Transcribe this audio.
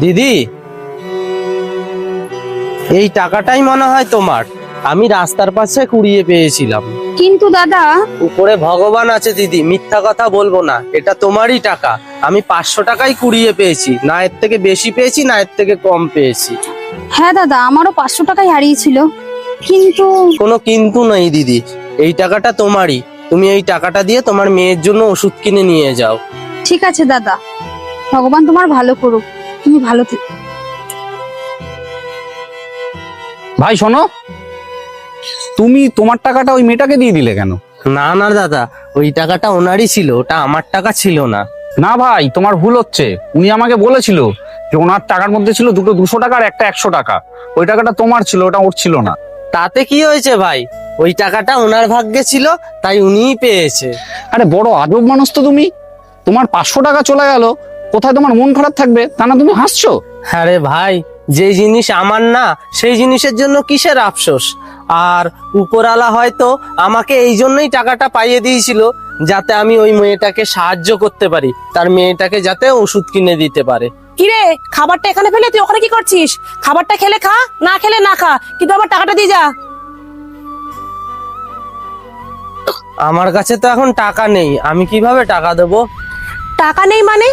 দিদি, এই টাকাটাই মনে হয় তোমার। আমি রাস্তার পাশে কুড়িয়ে পেয়েছিলাম। কিন্তু দাদা, উপরে ভগবান আছে দিদি, মিথ্যা কথা বলবো না, এটা তোমারই টাকা। আমি 500 টাকাই কুড়িয়ে পেয়েছি, না এর থেকে বেশি পেয়েছি না এর থেকে কম পেয়েছি। হ্যাঁ দাদা, আমারও 500 টাকাই হারিয়েছিল। কিন্তু কোনো কিন্তু নেই দিদি, এই টাকাটা তোমারই। তুমি এই টাকাটা দিয়ে তোমার মেয়ের জন্য ওষুধ কিনে নিয়ে যাও। ঠিক আছে দাদা, ভগবান তোমার ভালো করুক, তুমি ভালো থেকো। ভাই শোনো, তুমি তোমার টাকাটা ওই মেয়েটাকে দিয়ে দিলে কেন? না না দাদা, ওই টাকাটা ওনারই ছিল, ওটা আমার টাকা ছিল না। না ভাই, তোমার ভুল হচ্ছে। উনি আমাকে বলেছিল যে ওনার টাকার মধ্যে ছিল দুটো 200 টাকা আর একটা 100 টাকা। ওই টাকাটা তোমার ছিল, ওটা ওর ছিল না। তাতে কি হয়েছে ভাই, ওই টাকাটা ওনার ভাগ্যে ছিল, তাই উনিই পেয়েছে। আরে বড় আজব মানুষ তো তুমি। তোমার 500 টাকা চলে গেল, কোথায় তোমার মন খারাপ থাকবে তা না তুমি হাসছো? আরে ভাই, যে জিনিস আমার না সেই জিনিসের জন্য কিসের আফসোস। আর উপরওয়ালা হয়তো আমাকে এই জন্যই টাকাটা পাইয়ে দিয়েছিল, যাতে আমি ওই মেয়েটাকে সাহায্য করতে পারি, তার মেয়েটাকে যাতে ওষুধ কিনে দিতে পারে। কিরে, খাবারটা এখানে ফেলে তুই ওখানে কি করছিস? খাবারটা খেলে খা, না খেলে না খা, কিন্তু আবার টাকাটা দিয়ে যা। আমার কাছে তো এখন টাকা নেই, আমি কিভাবে টাকা দেবো? টাকা নেই মানে?